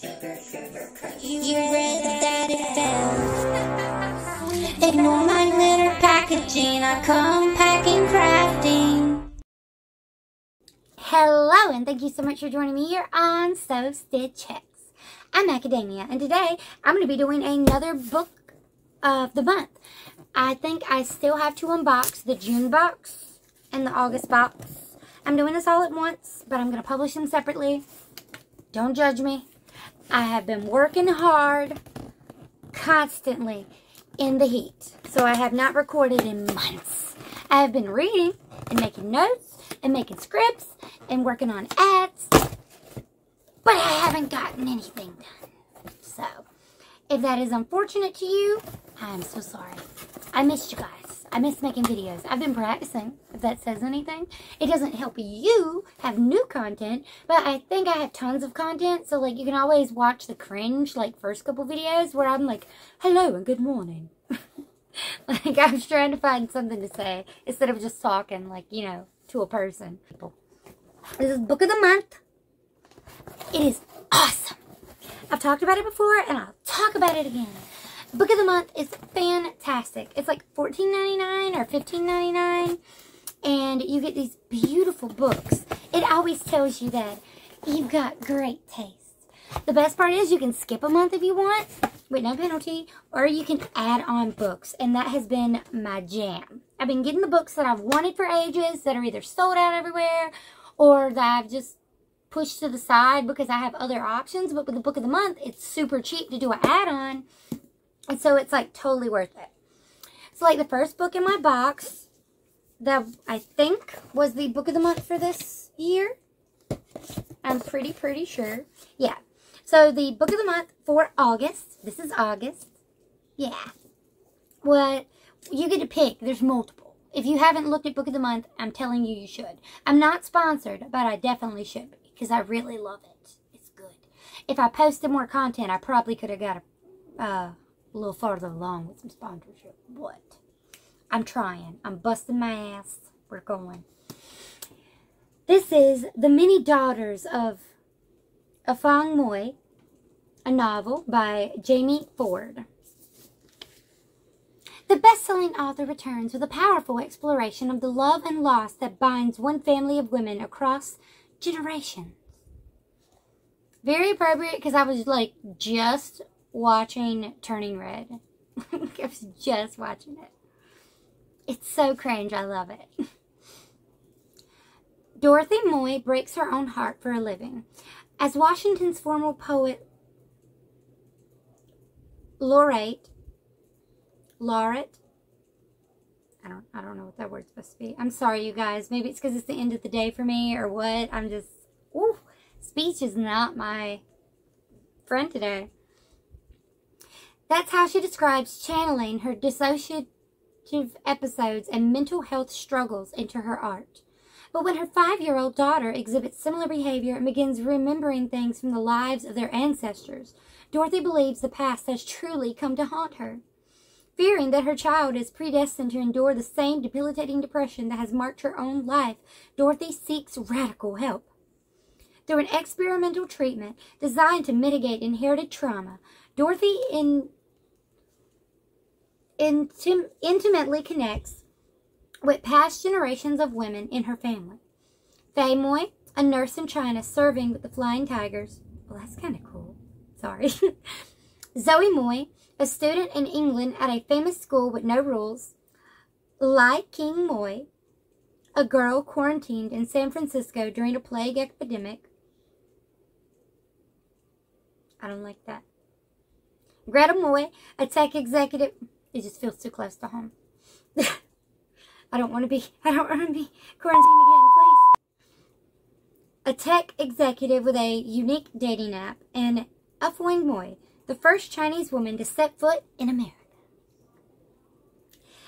You read that it fell. Ignore my glitter packaging, I come packing crafting. Hello, and thank you so much for joining me here on SewStitchHex. I'm Academia, and today I'm going to be doing another book of the month. I think I still have to unbox the June box and the August box. I'm doing this all at once, but I'm going to publish them separately. Don't judge me. I have been working hard, constantly, in the heat. So I have not recorded in months. I have been reading and making notes and making scripts and working on ads, but I haven't gotten anything done. So, if that is unfortunate to you, I'm so sorry. I missed you guys. I miss making videos. I've been practicing, if that says anything. It doesn't help you have new content, but I think I have tons of content, so like you can always watch the cringe, like first couple videos where I'm like, hello and good morning. Like I was trying to find something to say instead of just talking like, you know, to a person. This is book of the month. It is awesome. I've talked about it before and I'll talk about it again. Book of the month is fantastic. It's like $14.99 or $15.99, and you get these beautiful books. It always tells you that you've got great taste. The best part is you can skip a month if you want, with no penalty, or you can add on books, and that has been my jam. I've been getting the books that I've wanted for ages that are either sold out everywhere or that I've just pushed to the side because I have other options, but with the book of the month, it's super cheap to do an add-on. And so it's like totally worth it. So like the first book in my box that I think was the book of the month for this year. I'm pretty sure. Yeah. So the book of the month for August. This is August. Yeah. What you get to pick. There's multiple. If you haven't looked at book of the month, I'm telling you, you should. I'm not sponsored, but I definitely should be because I really love it. It's good. If I posted more content, I probably could have got a little farther along with some sponsorship, but I'm trying. I'm busting my ass. We're going. This is The Many Daughters of Afong, a novel by Jamie Ford. The best-selling author returns with a powerful exploration of the love and loss that binds one family of women across generations. Very appropriate because I was like just watching Turning Red. I was just watching it. It's so cringe. I love it. Dorothy Moy breaks her own heart for a living. As Washington's former poet laureate, I don't know what that word's supposed to be. I'm sorry, you guys. Maybe it's because it's the end of the day for me or what. I'm just, speech is not my friend today. That's how she describes channeling her dissociative episodes and mental health struggles into her art. But when her 5-year-old daughter exhibits similar behavior and begins remembering things from the lives of their ancestors, Dorothy believes the past has truly come to haunt her. Fearing that her child is predestined to endure the same debilitating depression that has marked her own life, Dorothy seeks radical help. Through an experimental treatment designed to mitigate inherited trauma, Dorothy intimately connects with past generations of women in her family. Faye Moy, a nurse in China serving with the Flying Tigers. Well, that's kind of cool. Sorry. Zoe Moy, a student in England at a famous school with no rules. Lai King Moy, a girl quarantined in San Francisco during a plague epidemic. I don't like that. Greta Moy, a tech executive. It just feels too close to home. I don't want to be quarantined again, please. A tech executive with a unique dating app, and Afong Moy, the first Chinese woman to set foot in America.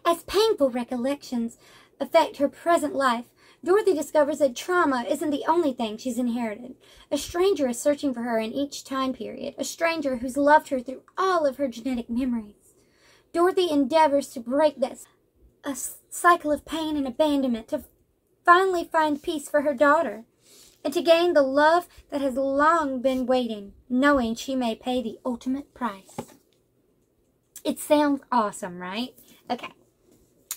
As painful recollections affect her present life, Dorothy discovers that trauma isn't the only thing she's inherited. A stranger is searching for her in each time period, a stranger who's loved her through all of her genetic memories. Dorothy endeavors to break that cycle of pain and abandonment to finally find peace for her daughter. and to gain the love that has long been waiting, knowing she may pay the ultimate price. It sounds awesome, right? Okay.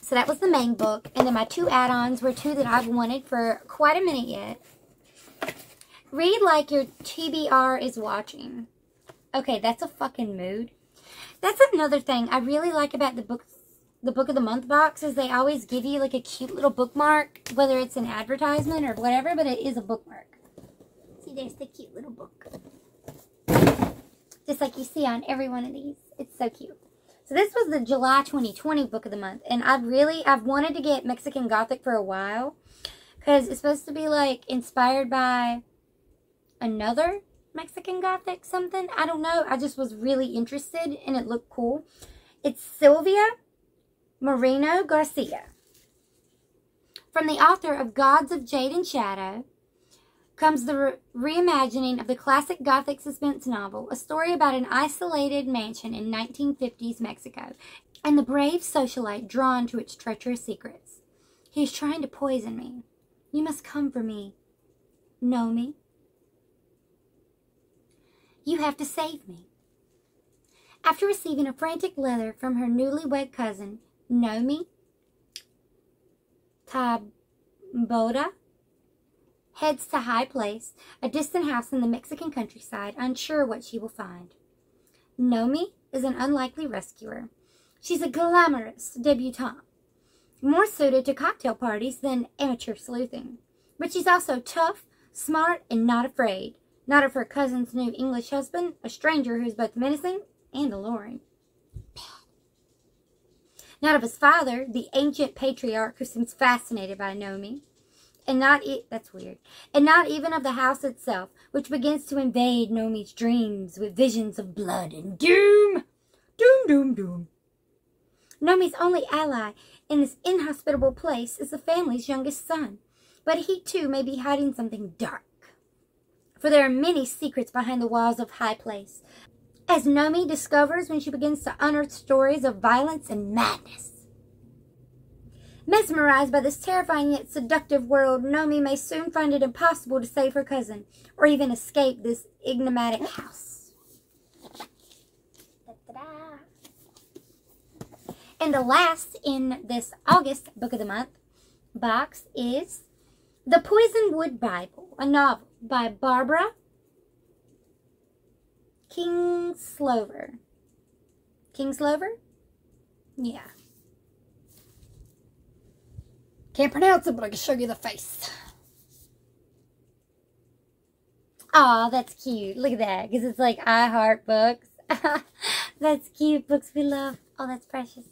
So that was the main book. And then my 2 add-ons were 2 that I've wanted for quite a minute yet. Read like your TBR is watching. Okay, that's a fucking mood. That's another thing I really like about the Book of the Month box is they always give you like a cute little bookmark, whether it's an advertisement or whatever, but it is a bookmark. See, there's the cute little book. Just like you see on every one of these. It's so cute. So this was the July 2020 Book of the Month. And I've wanted to get Mexican Gothic for a while. Because it's supposed to be like inspired by another Mexican Gothic something. I don't know. I just was really interested and it looked cool. It's Silvia Moreno-Garcia. From the author of Gods of Jade and Shadow comes the reimagining of the classic Gothic suspense novel, a story about an isolated mansion in 1950s Mexico, and the brave socialite drawn to its treacherous secrets. He is trying to poison me. You must come for me. Know me? You have to save me. After receiving a frantic letter from her newlywed cousin, Nomi Taboda, heads to High Place, a distant house in the Mexican countryside, unsure what she will find. Nomi is an unlikely rescuer. She's a glamorous debutante, more suited to cocktail parties than amateur sleuthing. But she's also tough, smart, and not afraid. Not of her cousin's new English husband, a stranger who's both menacing and alluring. Not of his father, the ancient patriarch who seems fascinated by Nomi. And that's weird. And not even of the house itself, which begins to invade Nomi's dreams with visions of blood and doom. Doom, doom, doom. Nomi's only ally in this inhospitable place is the family's youngest son. But he too may be hiding something dark. For there are many secrets behind the walls of High Place, as Nomi discovers when she begins to unearth stories of violence and madness. Mesmerized by this terrifying yet seductive world, Nomi may soon find it impossible to save her cousin, or even escape this enigmatic house. Da-da-da. And the last in this August Book of the Month box is The Poisonwood Bible, a novel by Barbara Kingsolver. Kingsolver? Yeah. Can't pronounce it, but I can show you the face. Aw, that's cute. Look at that. Because it's like I Heart Books. That's cute. Books we love. Oh, that's precious.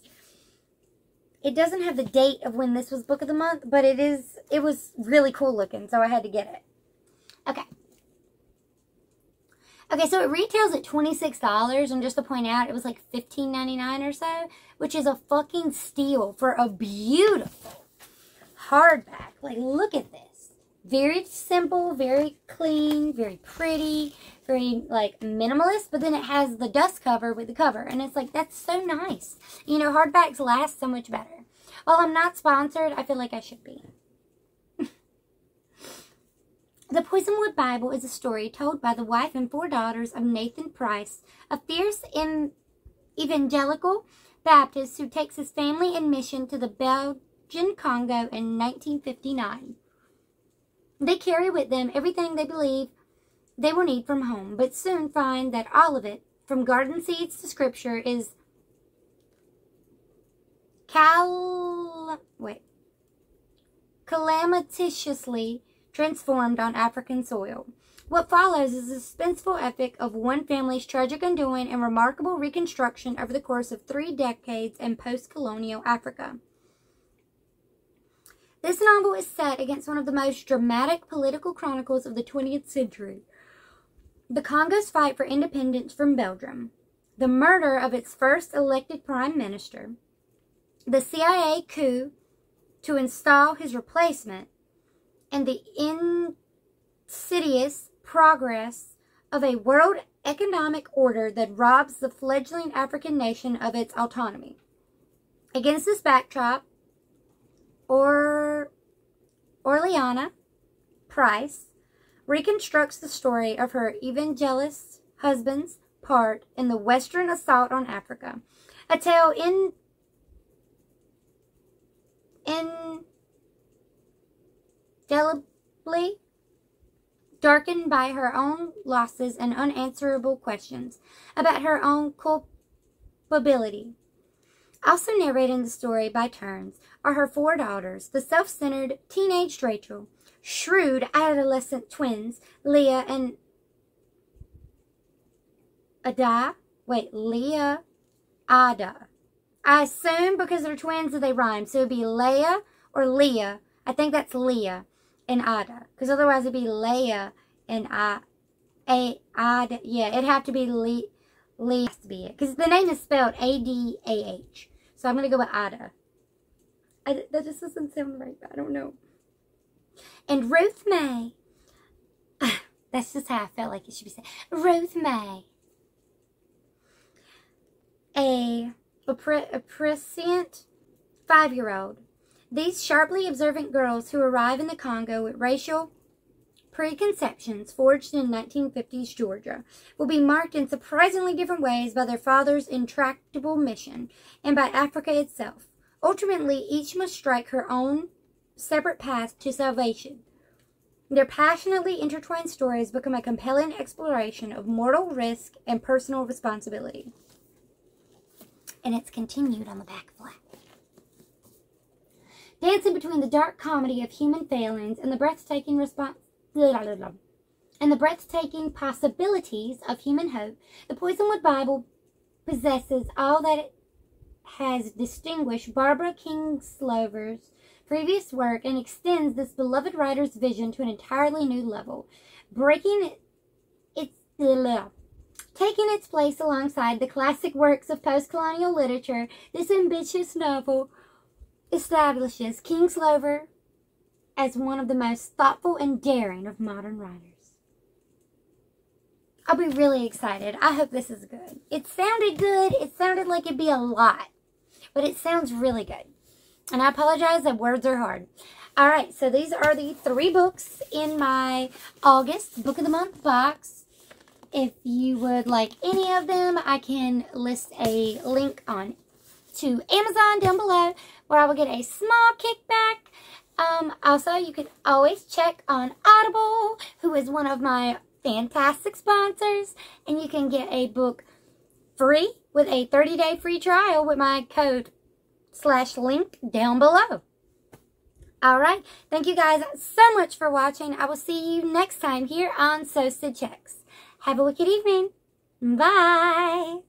It doesn't have the date of when this was Book of the Month, but it was really cool looking, so I had to get it. Okay. Okay, so it retails at $26, and just to point out, it was like $15.99 or so, which is a fucking steal for a beautiful hardback. Like, look at this. Very simple, very clean, very pretty, very, like, minimalist, but then it has the dust cover with the cover, and it's like, that's so nice. You know, hardbacks last so much better. While I'm not sponsored, I feel like I should be. The Poisonwood Bible is a story told by the wife and 4 daughters of Nathan Price, a fierce evangelical Baptist who takes his family and mission to the Belgian Congo in 1959. They carry with them everything they believe they will need from home, but soon find that all of it, from garden seeds to scripture, is calamitiously transformed on African soil. What follows is a suspenseful epic of one family's tragic undoing and remarkable reconstruction over the course of 3 decades in post-colonial Africa. This novel is set against one of the most dramatic political chronicles of the 20th century. The Congo's fight for independence from Belgium, the murder of its first elected prime minister, the CIA coup to install his replacement, and the insidious progress of a world economic order that robs the fledgling African nation of its autonomy. Against this backdrop, Orleana Price reconstructs the story of her evangelist husband's part in the Western assault on Africa. A tale indelibly darkened by her own losses and unanswerable questions about her own culpability. Also narrating the story by turns are her 4 daughters, the self-centered teenaged Rachel, shrewd adolescent twins, Leah and Ada. Leah, Ada. I assume because they're twins that they rhyme, so it'd be Leah or Leah. I think that's Leah and Ada, because otherwise it'd be Leah and Ada. Yeah, it'd have to be Leah. Has to be it, because the name is spelled A-D-A-H. So I'm going to go with Ada. That just doesn't sound right. I don't know. And Ruth May. That's just how I felt like it should be said. Ruth May. A prescient 5-year-old. These sharply observant girls who arrive in the Congo with racial preconceptions forged in 1950s Georgia will be marked in surprisingly different ways by their father's intractable mission and by Africa itself. Ultimately, each must strike her own separate path to salvation. Their passionately intertwined stories become a compelling exploration of mortal risk and personal responsibility. And it's continued on the back flap. Dancing between the dark comedy of human failings and the breathtaking possibilities of human hope, the Poisonwood Bible possesses all that it has distinguished Barbara Kingsolver's previous work and extends this beloved writer's vision to an entirely new level, taking its place alongside the classic works of post-colonial literature. This ambitious novel establishes Kingsolver as one of the most thoughtful and daring of modern writers. I'll be really excited. I hope this is good. It sounded good. It sounded like it'd be a lot, but it sounds really good. And I apologize that words are hard. Alright, so these are the 3 books in my August Book of the Month box. If you would like any of them, I can list a link on to Amazon down below where I will get a small kickback. Also, you can always check on Audible, who is one of my fantastic sponsors, and you can get a book free with a 30-day free trial with my code /link down below. Alright, thank you guys so much for watching. I will see you next time here on SewStitchHex. Have a wicked evening. Bye.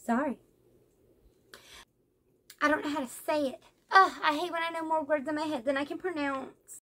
Sorry. I don't know how to say it. Ugh, I hate when I know more words in my head than I can pronounce.